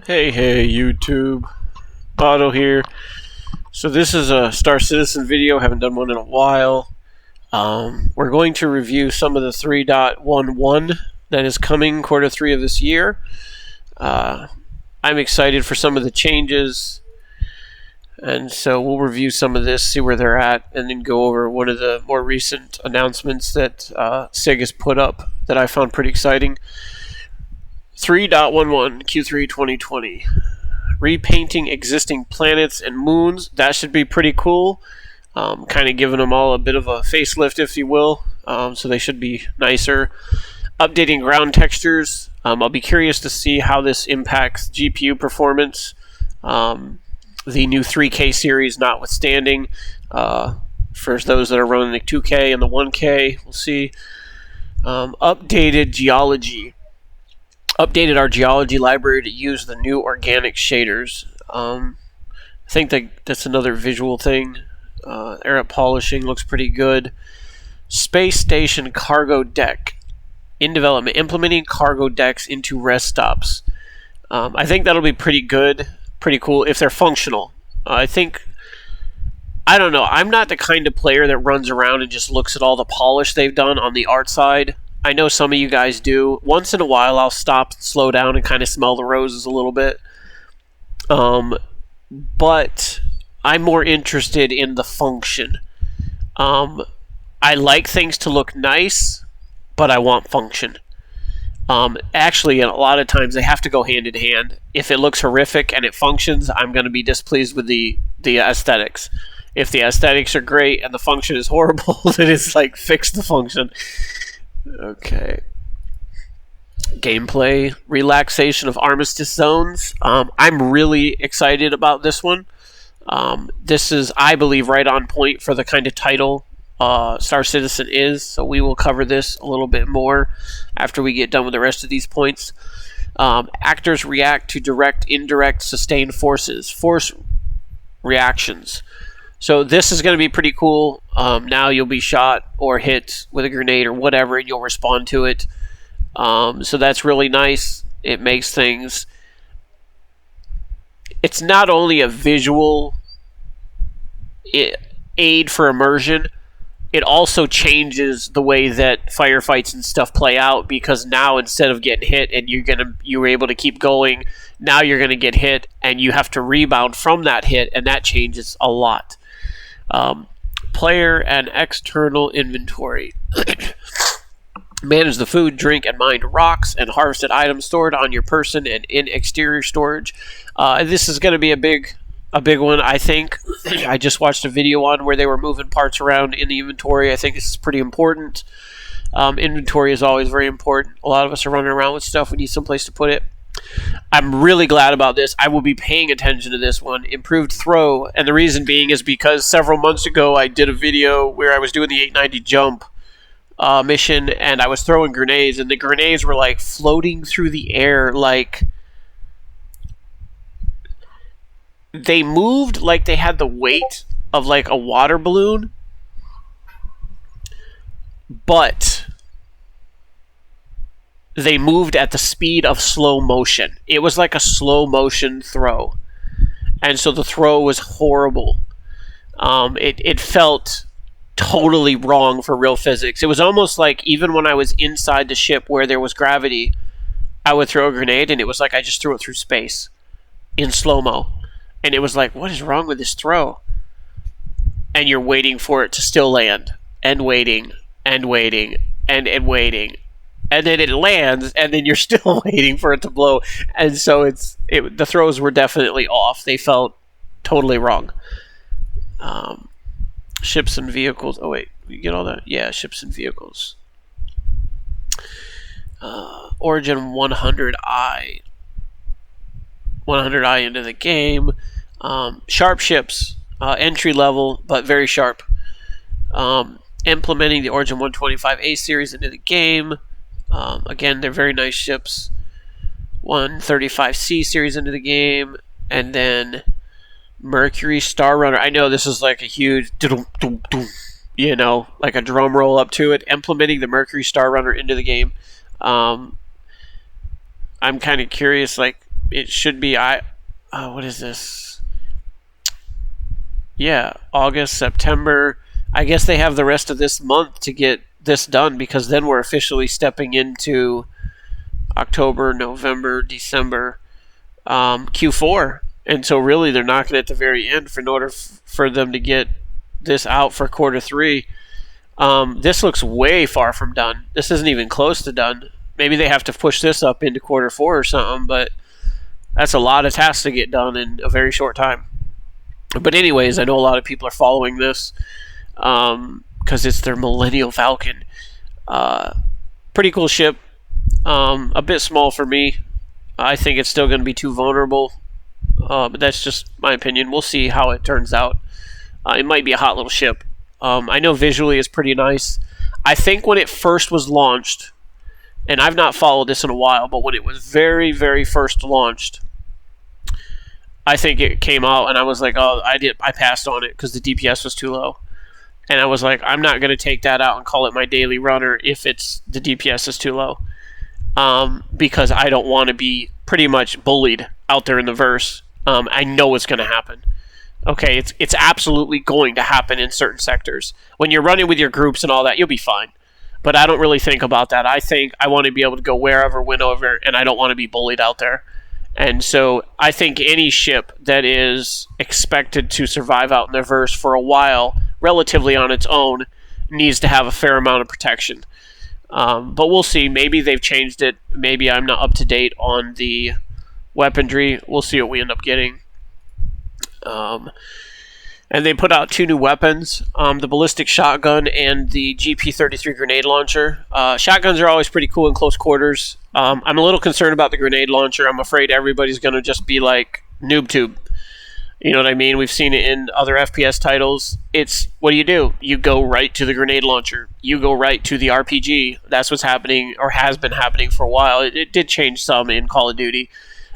Hey YouTube, Auto here. So this is a Star Citizen video, haven't done one in a while. We're going to review some of the 3.11 that is coming Q3 of this year. I'm excited for some of the changes, and so we'll review some of this, see where they're at, and then go over one of the more recent announcements that SIG has put up that I found pretty exciting. 3.11 Q3 2020. Repainting existing planets and moons. That should be pretty cool. Kind of giving them all a bit of a facelift, if you will. So they should be nicer. Updating ground textures. I'll be curious to see how this impacts GPU performance. The new 3K series notwithstanding. For those that are running the 2K and the 1K, we'll see. Updated geology. Updated our geology library to use the new organic shaders. I think that's another visual thing. Air polishing looks pretty good. Space station cargo deck in development, implementing cargo decks into rest stops. I think that'll be pretty good, pretty cool if they're functional. I don't know. I'm not the kind of player that runs around and just looks at all the polish they've done on the art side. I know some of you guys do. Once in a while, I'll stop, slow down, and kind of smell the roses a little bit. But I'm more interested in the function. I like things to look nice, but I want function. Actually, a lot of times they have to go hand in hand. If it looks horrific and it functions, I'm going to be displeased with the aesthetics. If the aesthetics are great and the function is horrible, then it's like, fix the function. Okay. Gameplay, relaxation of Armistice zones. I'm really excited about this one. This is, I believe, right on point for the kind of title Star Citizen is, so we will cover this a little bit more after we get done with the rest of these points. Actors react to direct, indirect, sustained forces. Force reactions. So this is going to be pretty cool. Now you'll be shot or hit with a grenade or whatever, and you'll respond to it. So that's really nice. It makes things... It's not only a visual aid for immersion, it also changes the way that firefights and stuff play out, because now instead of getting hit and you were able to keep going, now you're going to get hit and you have to rebound from that hit, and that changes a lot. Player and external inventory. Manage the food, drink, and mine rocks and harvested items stored on your person and in exterior storage. This is going to be a big one, I think. I just watched a video on where they were moving parts around in the inventory. I think this is pretty important. Inventory is always very important. A lot of us are running around with stuff. We need someplace to put it. I'm really glad about this. I will be paying attention to this one. Improved throw, and the reason being is because several months ago I did a video where I was doing the 890 jump mission, and I was throwing grenades, and the grenades were like floating through the air, like they moved like they had the weight of like a water balloon, but they moved at the speed of slow motion. It was like a slow motion throw. And so the throw was horrible. It felt totally wrong for real physics. It was almost like even when I was inside the ship where there was gravity, I would throw a grenade and it was like I just threw it through space in slow-mo. And it was like, what is wrong with this throw? And you're waiting for it to still land. And waiting. And waiting. And waiting. And then it lands, and then you're still waiting for it to blow. And so the throws were definitely off. They felt totally wrong. Ships and vehicles. Oh, wait. We get all that? Yeah, ships and vehicles. Origin 100i. 100i into the game. Sharp ships. Entry level, but very sharp. Implementing the Origin 125A series into the game. Again, they're very nice ships. 135C series into the game, and then Mercury Star Runner. I know this is like a huge, like a drum roll up to it. Implementing the Mercury Star Runner into the game. I'm kind of curious, like, it should be what is this? Yeah, August, September. I guess they have the rest of this month to get this done, because then we're officially stepping into October, November, December, Q4. And so really they're knocking at the very end in order for them to get this out for quarter 3. This looks way far from done. This isn't even close to done. Maybe they have to push this up into quarter 4 or something, but that's a lot of tasks to get done in a very short time. But anyways, I know a lot of people are following this because it's their Millennial Falcon. Pretty cool ship. A bit small for me. I think it's still going to be too vulnerable. But that's just my opinion. We'll see how it turns out. It might be a hot little ship. I know visually it's pretty nice. I think when it first was launched, and I've not followed this in a while, but when it was very, very first launched, I think it came out and I was like, oh, I passed on it because the DPS was too low. And I was like, I'm not going to take that out and call it my daily runner if the DPS is too low. Because I don't want to be pretty much bullied out there in the verse. I know it's going to happen. Okay, it's absolutely going to happen in certain sectors. When you're running with your groups and all that, you'll be fine. But I don't really think about that. I think I want to be able to go wherever, whenever, and I don't want to be bullied out there. And so I think any ship that is expected to survive out in the verse for a while, relatively on its own, needs to have a fair amount of protection. But we'll see. Maybe they've changed it. Maybe I'm not up to date on the weaponry. We'll see what we end up getting. And they put out 2 new weapons, the ballistic shotgun and the GP-33 grenade launcher. Shotguns are always pretty cool in close quarters. I'm a little concerned about the grenade launcher. I'm afraid everybody's going to just be like noob tube. You know what I mean? We've seen it in other FPS titles. It's, what do? You go right to the grenade launcher. You go right to the RPG. That's what's happening, or has been happening for a while. It did change some in Call of Duty.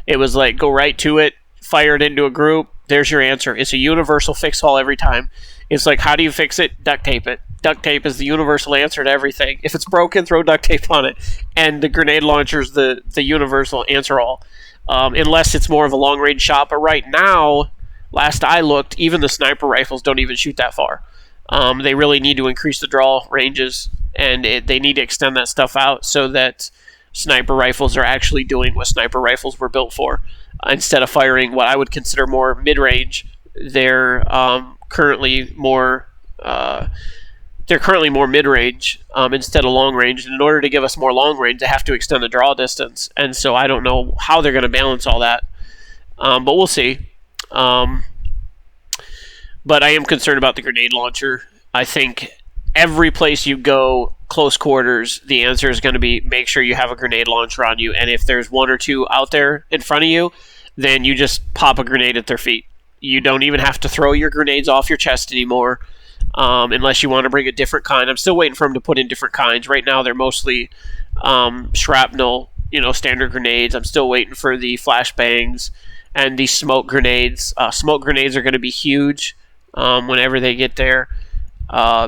It was like, go right to it, fire it into a group. There's your answer. It's a universal fix-all every time. It's like, how do you fix it? Duct tape it. Duct tape is the universal answer to everything. If it's broken, throw duct tape on it. And the grenade launcher is the universal answer all. Unless it's more of a long-range shot. But right now, last I looked, even the sniper rifles don't even shoot that far. They really need to increase the draw ranges, and they need to extend that stuff out so that sniper rifles are actually doing what sniper rifles were built for. Instead of firing what I would consider more mid-range, they're currently more mid-range instead of long-range. And in order to give us more long-range, they have to extend the draw distance. And so I don't know how they're going to balance all that, but we'll see. But I am concerned about the grenade launcher. I think every place you go, close quarters, the answer is going to be make sure you have a grenade launcher on you. And if there's 1 or 2 out there in front of you, then you just pop a grenade at their feet. You don't even have to throw your grenades off your chest anymore, unless you want to bring a different kind. I'm still waiting for them to put in different kinds. Right now they're mostly shrapnel, standard grenades. I'm still waiting for the flashbangs and the smoke grenades. Smoke grenades are going to be huge whenever they get there,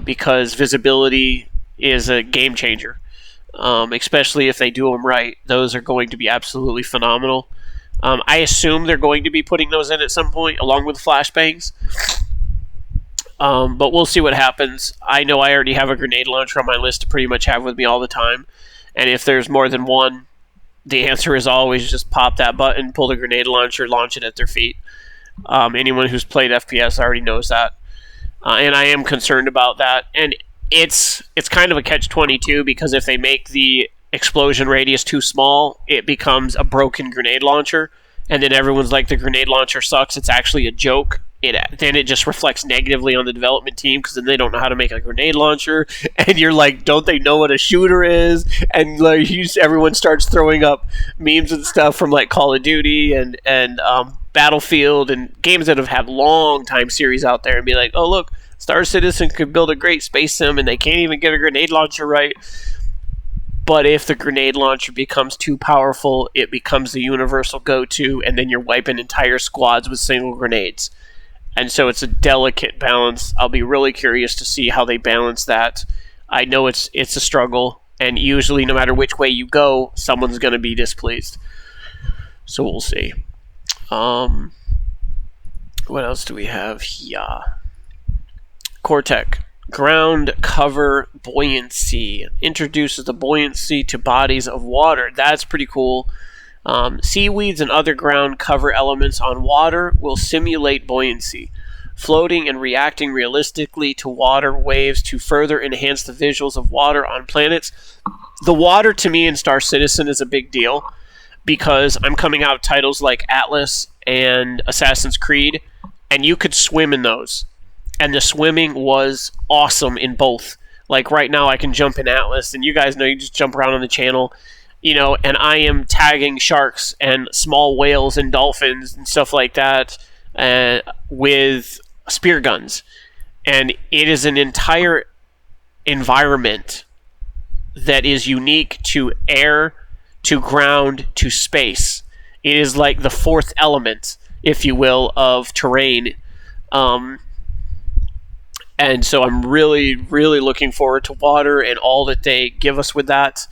because visibility is a game changer, especially if they do them right. Those are going to be absolutely phenomenal. I assume they're going to be putting those in at some point, along with flashbangs. But we'll see what happens. I know I already have a grenade launcher on my list to pretty much have with me all the time. And if there's more than one, the answer is always just pop that button, pull the grenade launcher, launch it at their feet. Anyone who's played FPS already knows that. And I am concerned about that. And it's kind of a catch-22, because if they make the explosion radius too small, it becomes a broken grenade launcher, and then everyone's like, the grenade launcher sucks. It's actually a joke. Then it just reflects negatively on the development team, because then they don't know how to make a grenade launcher, and you're like, don't they know what a shooter is? And like, everyone starts throwing up memes and stuff from like Call of Duty and Battlefield and games that have had long time series out there, and be like, oh look, Star Citizen could build a great space sim and they can't even get a grenade launcher right. But if the grenade launcher becomes too powerful, it becomes the universal go-to, and then you're wiping entire squads with single grenades. And so it's a delicate balance. I'll be really curious to see how they balance that. I know it's a struggle, and usually no matter which way you go, someone's going to be displeased. So we'll see. What else do we have here? Cortec. Ground cover buoyancy. Introduces the buoyancy to bodies of water. That's pretty cool. Seaweeds and other ground cover elements on water will simulate buoyancy, floating and reacting realistically to water waves to further enhance the visuals of water on planets. The water, to me, in Star Citizen is a big deal because I'm coming out of titles like Atlas and Assassin's Creed, and you could swim in those. And the swimming was awesome in both. Like right now I can jump in Atlas, and you guys know you just jump around on the channel, and I am tagging sharks and small whales and dolphins and stuff like that with spear guns. And it is an entire environment that is unique to air, to ground, to space. It is like the fourth element, if you will, of terrain. And so I'm really, really looking forward to water and all that they give us with that.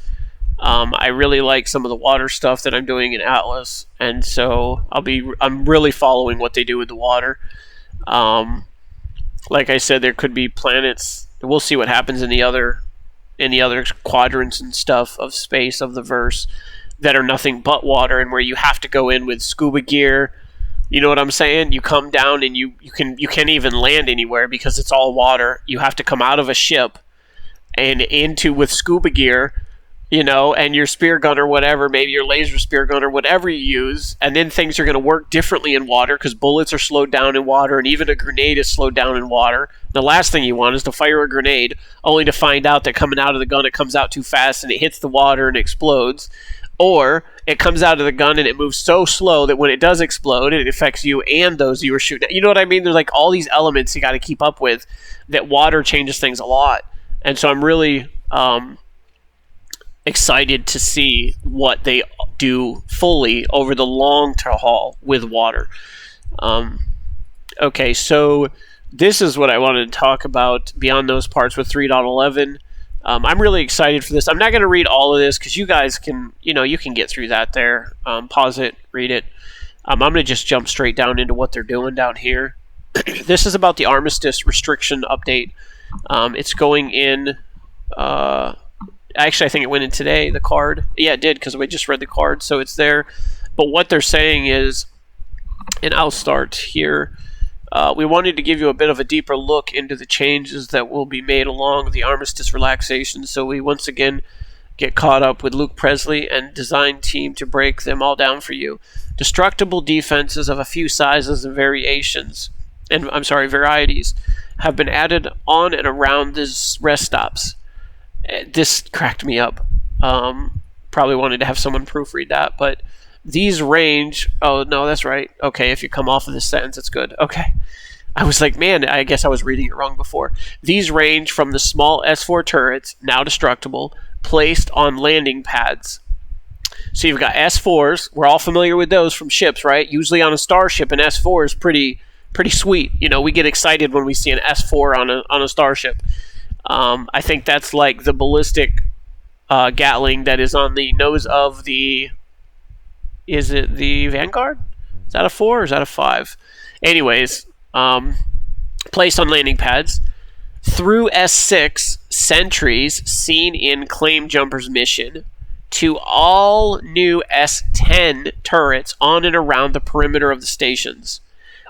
I really like some of the water stuff that I'm doing in Atlas, and so I'm really following what they do with the water. Like I said, there could be planets. We'll see what happens in the other quadrants and stuff of space of the verse that are nothing but water, and where you have to go in with scuba gear. You know what I'm saying? You come down and you can't even land anywhere because it's all water. You have to come out of a ship and into with scuba gear, and your spear gun or whatever, maybe your laser spear gun or whatever you use, and then things are going to work differently in water because bullets are slowed down in water, and even a grenade is slowed down in water. The last thing you want is to fire a grenade only to find out that coming out of the gun it comes out too fast and it hits the water and explodes. Or it comes out of the gun and it moves so slow that when it does explode, it affects you and those you were shooting at. You know what I mean? There's like all these elements you got to keep up with. That water changes things a lot. And so I'm really excited to see what they do fully over the long haul with water. Okay, so this is what I wanted to talk about beyond those parts with 3.11. I'm really excited for this. I'm not going to read all of this because you guys can, you can get through that there. Pause it, read it. I'm going to just jump straight down into what they're doing down here. This is about the Armistice restriction update. It's going in. Actually, I think it went in today, the card. Yeah, it did because we just read the card, so it's there. But what they're saying is, and I'll start here. We wanted to give you a bit of a deeper look into the changes that will be made along the Armistice relaxation, so we once again get caught up with Luke Presley and design team to break them all down for you. Destructible defenses of a few sizes and varieties have been added on and around these rest stops. This cracked me up. Probably wanted to have someone proofread that, but these range... Oh, no, that's right. Okay, if you come off of this sentence, it's good. Okay. I was like, man, I guess I was reading it wrong before. These range from the small S4 turrets, now destructible, placed on landing pads. So you've got S4s. We're all familiar with those from ships, right? Usually on a starship, an S4 is pretty sweet. We get excited when we see an S4 on a starship. I think that's like the ballistic Gatling that is on the nose of the... Is it the Vanguard? Is that a 4 or is that a 5? Anyways, placed on landing pads. Through S6, sentries seen in Claim Jumper's mission to all new S10 turrets on and around the perimeter of the stations.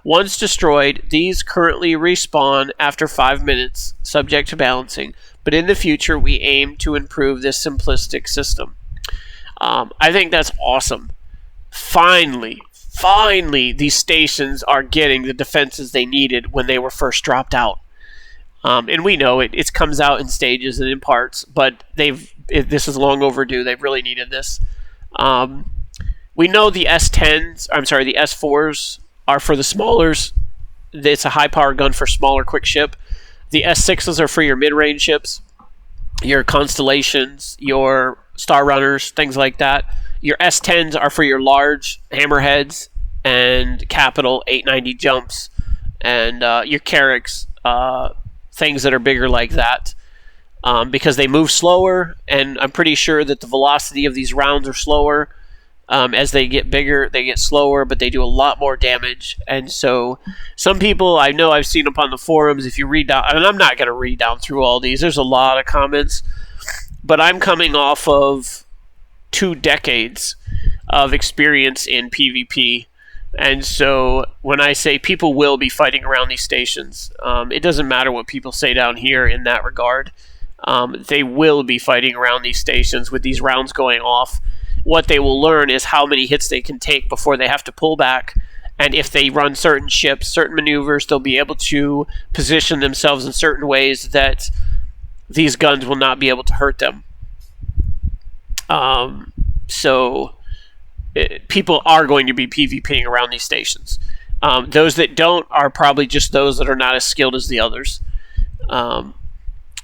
Once destroyed, these currently respawn after 5 minutes, subject to balancing, but in the future we aim to improve this simplistic system. I think that's awesome. Finally, these stations are getting the defenses they needed when they were first dropped out. And we know it comes out in stages and in parts, but this is long overdue. They've really needed this. We know the the S4s are for the smallers. It's a high-power gun for smaller quick ship. The S6s are for your mid-range ships, your Constellations, your Star Runners, things like that. Your S10s are for your large hammerheads and capital 890 jumps, and your Carracks, things that are bigger like that, because they move slower, and I'm pretty sure that the velocity of these rounds are slower, As they get bigger, they get slower, but they do a lot more damage. And so some people, I know I've seen up on the forums, if you read down, and I'm not going to read down through all these, there's a lot of comments, but I'm coming off of 2 decades of experience in PvP. And so when I say people will be fighting around these stations, it doesn't matter what people say down here in that regard. They will be fighting around these stations with these rounds going off. What they will learn is how many hits they can take before they have to pull back. And if they run certain ships, certain maneuvers, they'll be able to position themselves in certain ways that these guns will not be able to hurt them. People are going to be PvPing around these stations. Those that don't are probably just those that are not as skilled as the others.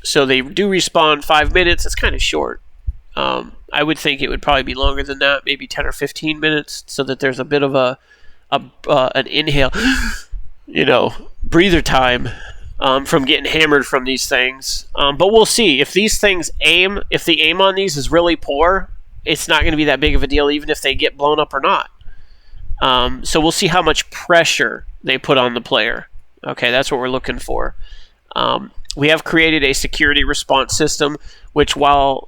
So they do respawn 5 minutes. It's kind of short. I would think it would probably be longer than that, maybe 10 or 15 minutes, so that there's a bit of an inhale, breather time from getting hammered from these things. But we'll see. If these things if the aim on these is really poor, it's not going to be that big of a deal, even if they get blown up or not. So we'll see how much pressure they put on the player. Okay, that's what we're looking for. We have created a security response system, which, while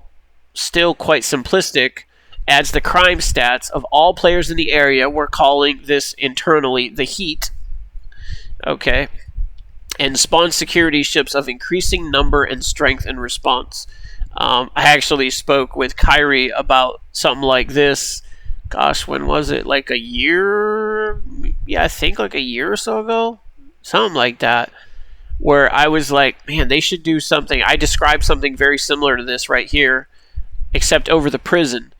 still quite simplistic, adds the crime stats of all players in the area. We're calling this internally the heat. Okay. And spawn security ships of increasing number and strength and response. I actually spoke with Kyrie about something like this. Gosh, when was it? Like a year? Yeah, I think like a year or so ago. Something like that. Where I was like, man, they should do something. I described something very similar to this right here, except over the prison.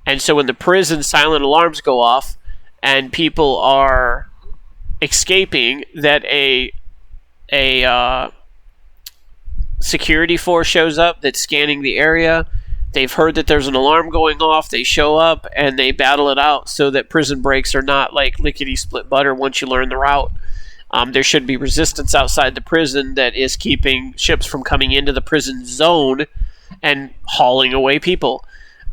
And so when the prison silent alarms go off and people are escaping, that a security force shows up that's scanning the area. They've heard that there's an alarm going off. They show up and they battle it out so that prison breaks are not like lickety split butter once you learn the route. There should be resistance outside the prison that is keeping ships from coming into the prison zone and hauling away people,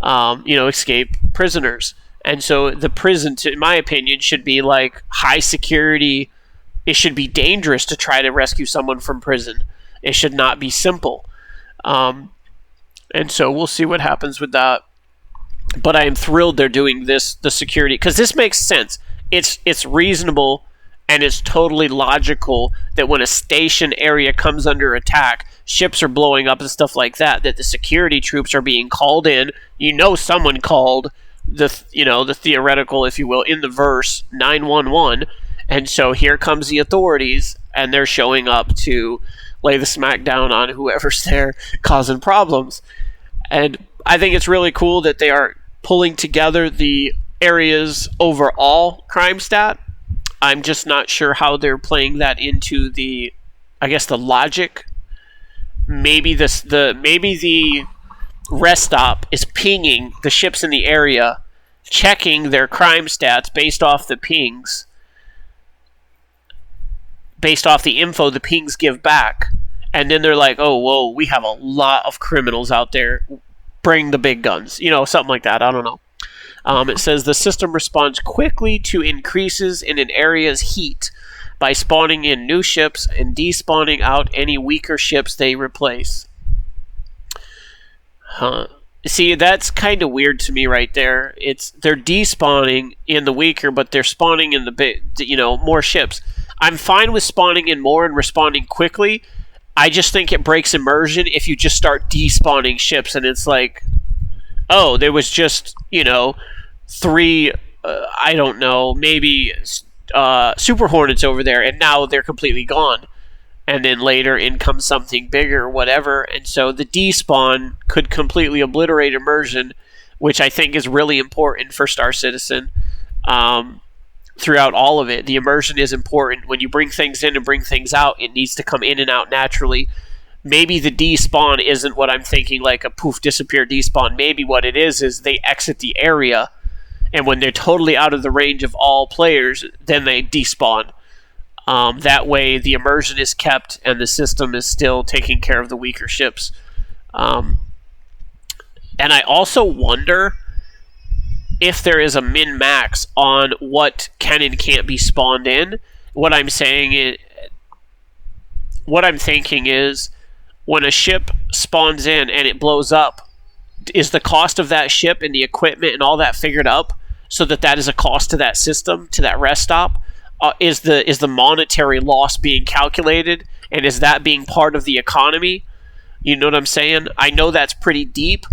escape prisoners. And so the prison, in my opinion, should be like high security. It should be dangerous to try to rescue someone from prison. It should not be simple. And so we'll see what happens with that. But I am thrilled they're doing this, the security, because this makes sense. It's reasonable. And it's totally logical that when a station area comes under attack, ships are blowing up and stuff like that, that the security troops are being called in. Someone called the theoretical, if you will, in the verse 911. And so here comes the authorities, and they're showing up to lay the smack down on whoever's there causing problems. And I think it's really cool that they are pulling together the area's overall crime stat. I'm just not sure how they're playing that into the logic. Maybe the rest stop is pinging the ships in the area, checking their crime stats based off the pings, based off the info the pings give back, and then they're like, "Oh, whoa, we have a lot of criminals out there. Bring the big guns," something like that. I don't know. It says the system responds quickly to increases in an area's heat by spawning in new ships and despawning out any weaker ships they replace. See, that's kind of weird to me right there. They're despawning in the weaker, but they're spawning in the big, more ships. I'm fine with spawning in more and responding quickly. I just think it breaks immersion if you just start despawning ships and it's like, oh, there was just, 3, I don't know, maybe Super Hornets over there, and now they're completely gone. And then later in comes something bigger, whatever. And so the despawn could completely obliterate immersion, which I think is really important for Star Citizen. Throughout all of it, the immersion is important. When you bring things in and bring things out, it needs to come in and out naturally. Maybe the despawn isn't what I'm thinking, like a poof, disappear, despawn. Maybe what it is they exit the area, and when they're totally out of the range of all players, then they despawn. That way, the immersion is kept, and the system is still taking care of the weaker ships. And I also wonder, if there is a min-max on what can and can't be spawned in, what I'm thinking is, when a ship spawns in and it blows up, is the cost of that ship and the equipment and all that figured up so that that is a cost to that system, to that rest stop? Is the monetary loss being calculated, and is that being part of the economy? You know what I'm saying? I know that's pretty deep,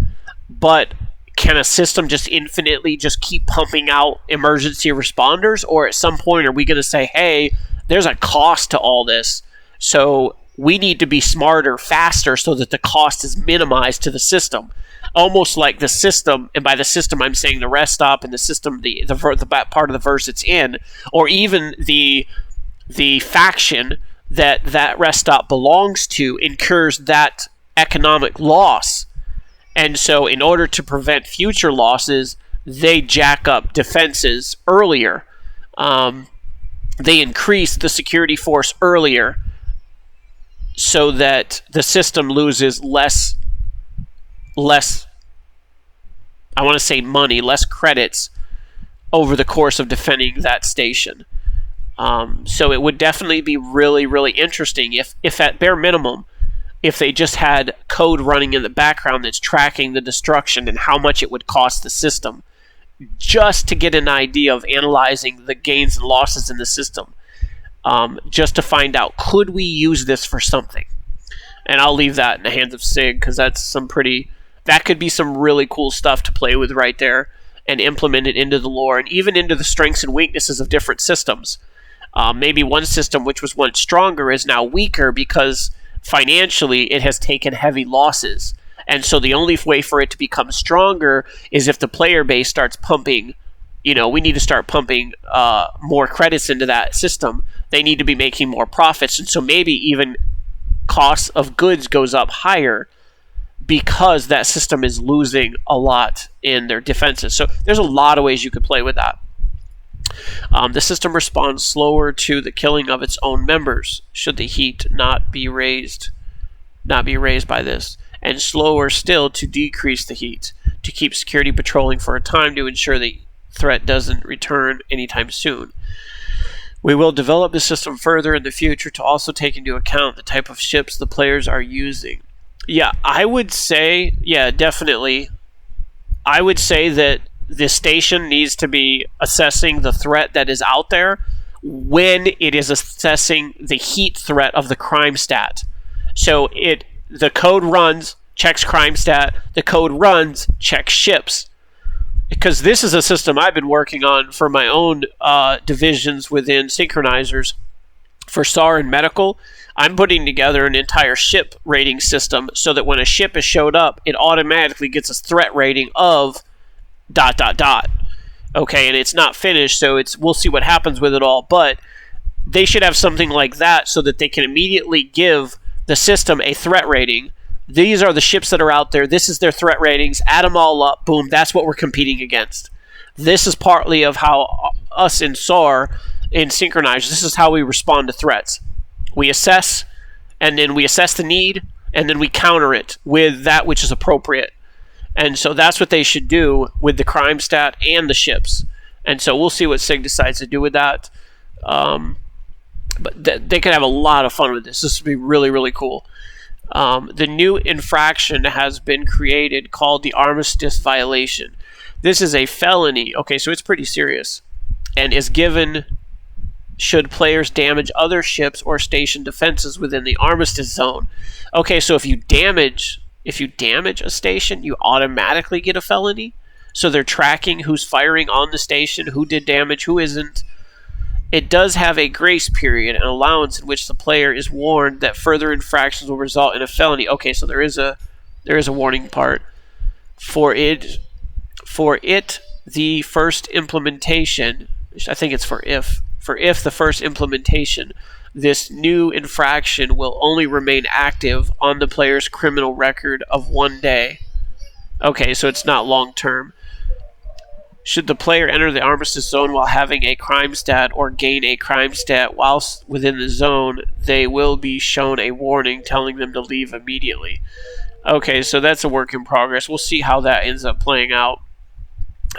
but can a system just infinitely just keep pumping out emergency responders? Or at some point are we going to say, hey, there's a cost to all this, so we need to be smarter, faster, so that the cost is minimized to the system? Almost like the system, and by the system I'm saying the rest stop and the system, the part of the verse it's in, or even the faction that rest stop belongs to incurs that economic loss. And so in order to prevent future losses, they jack up defenses earlier. They increase the security force earlier so that the system loses less, I want to say money, less credits over the course of defending that station. So it would definitely be really, really interesting if at bare minimum, if they just had code running in the background that's tracking the destruction and how much it would cost the system, just to get an idea of analyzing the gains and losses in the system, just to find out, could we use this for something? And I'll leave that in the hands of Sig, because that could be some really cool stuff to play with right there and implement it into the lore and even into the strengths and weaknesses of different systems. Maybe one system which was once stronger is now weaker because financially it has taken heavy losses. And so the only way for it to become stronger is if the player base starts pumping, we need to start pumping more credits into that system. They need to be making more profits. And so maybe even cost of goods goes up higher because that system is losing a lot in their defenses. So there's a lot of ways you could play with that. The system responds slower to the killing of its own members should the heat not be raised by this, and slower still to decrease the heat, to keep security patrolling for a time to ensure the threat doesn't return anytime soon. We will develop the system further in the future to also take into account the type of ships the players are using. Yeah, I would say, definitely. I would say that the station needs to be assessing the threat that is out there when it is assessing the heat threat of the crime stat. So the code runs, checks crime stat, the code runs, checks ships. Because this is a system I've been working on for my own divisions within synchronizers. For SAR and medical, I'm putting together an entire ship rating system so that when a ship has showed up, it automatically gets a threat rating of ... Okay, and it's not finished, so we'll see what happens with it all, but they should have something like that so that they can immediately give the system a threat rating. These are the ships that are out there. This is their threat ratings. Add them all up. Boom. That's what we're competing against. This is partly of how us in SAR, in Synchronize, this is how we respond to threats. We assess, and then we assess the need, and then we counter it with that which is appropriate. And so that's what they should do with the crime stat and the ships. And so we'll see what SIG decides to do with that. But they could have a lot of fun with this. This would be really, really cool. The new infraction has been created called the Armistice violation. This is a felony. Okay, so it's pretty serious. And is given should players damage other ships or station defenses within the Armistice zone. Okay, so if you damage a station, you automatically get a felony. So they're tracking who's firing on the station, who did damage, who isn't. It does have a grace period, an allowance in which the player is warned that further infractions will result in a felony. Okay, so there is a warning part. For it, the first implementation, I think it's for if the first implementation, this new infraction will only remain active on the player's criminal record of 1 day. Okay, so it's not long term. Should the player enter the Armistice zone while having a crime stat or gain a crime stat whilst within the zone, they will be shown a warning telling them to leave immediately. Okay, so that's a work in progress. We'll see how that ends up playing out.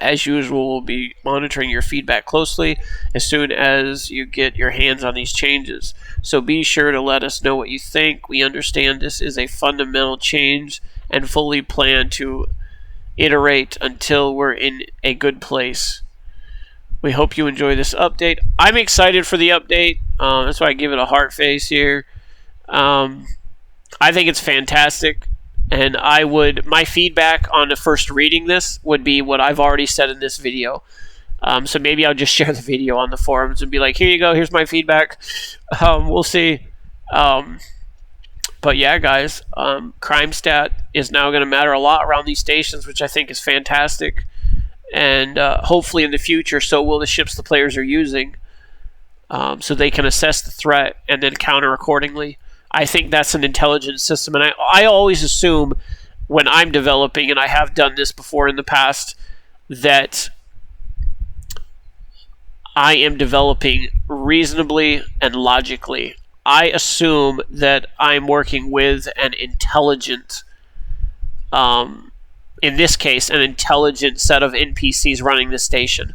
As usual, we'll be monitoring your feedback closely as soon as you get your hands on these changes. So be sure to let us know what you think. We understand this is a fundamental change and fully plan to iterate until we're in a good place. We hope you enjoy this update. I'm excited for the update. That's why I give it a heart face here. I think it's fantastic. And my feedback on the first reading this would be what I've already said in this video. So maybe I'll just share the video on the forums and be like, here you go, here's my feedback. We'll see. But yeah, guys, crime stat is now going to matter a lot around these stations, which I think is fantastic. And hopefully in the future, so will the ships the players are using, so they can assess the threat and then counter accordingly. I think that's an intelligent system, and I always assume when I'm developing, and I have done this before in the past, that I am developing reasonably and logically. I assume that I'm working with an intelligent, in this case, an intelligent set of NPCs running the station.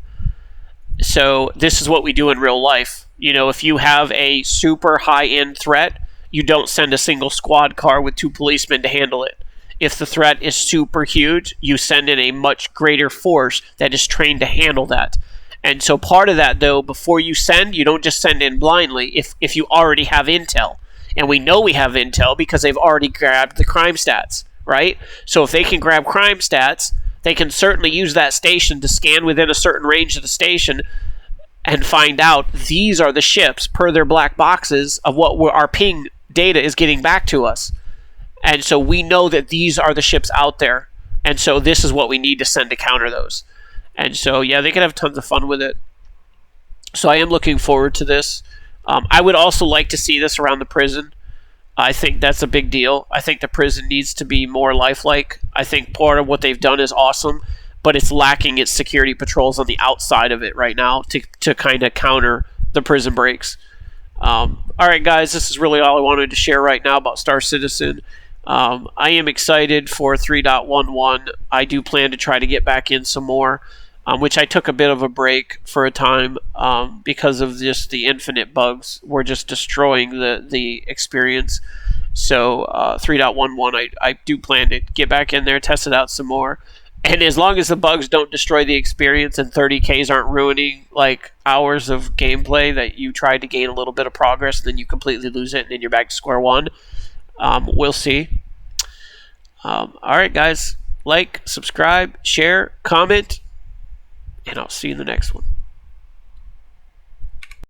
So this is what we do in real life. You know, if you have a super high-end threat, you don't send a single squad car with 2 policemen to handle it. If the threat is super huge, you send in a much greater force that is trained to handle that. And so part of that, though, before you send, you don't just send in blindly if you already have intel. And we know we have intel because they've already grabbed the crime stats, right? So if they can grab crime stats, they can certainly use that station to scan within a certain range of the station and find out these are the ships per their black boxes of what our ping data is getting back to us. And so we know that these are the ships out there. And so this is what we need to send to counter those. And so, yeah, they can have tons of fun with it. So I am looking forward to this. I would also like to see this around the prison. I think that's a big deal. I think the prison needs to be more lifelike. I think part of what they've done is awesome, but it's lacking its security patrols on the outside of it right now to kind of counter the prison breaks. All right, guys, this is really all I wanted to share right now about Star Citizen. I am excited for 3.11. I do plan to try to get back in some more, which I took a bit of a break for a time because of just the infinite bugs were just destroying the experience. So 3.11, I do plan to get back in there, test it out some more. And as long as the bugs don't destroy the experience and 30Ks aren't ruining like hours of gameplay that you tried to gain a little bit of progress, then you completely lose it and then you're back to square one. We'll see. All right, guys. Like, subscribe, share, comment, and I'll see you in the next one.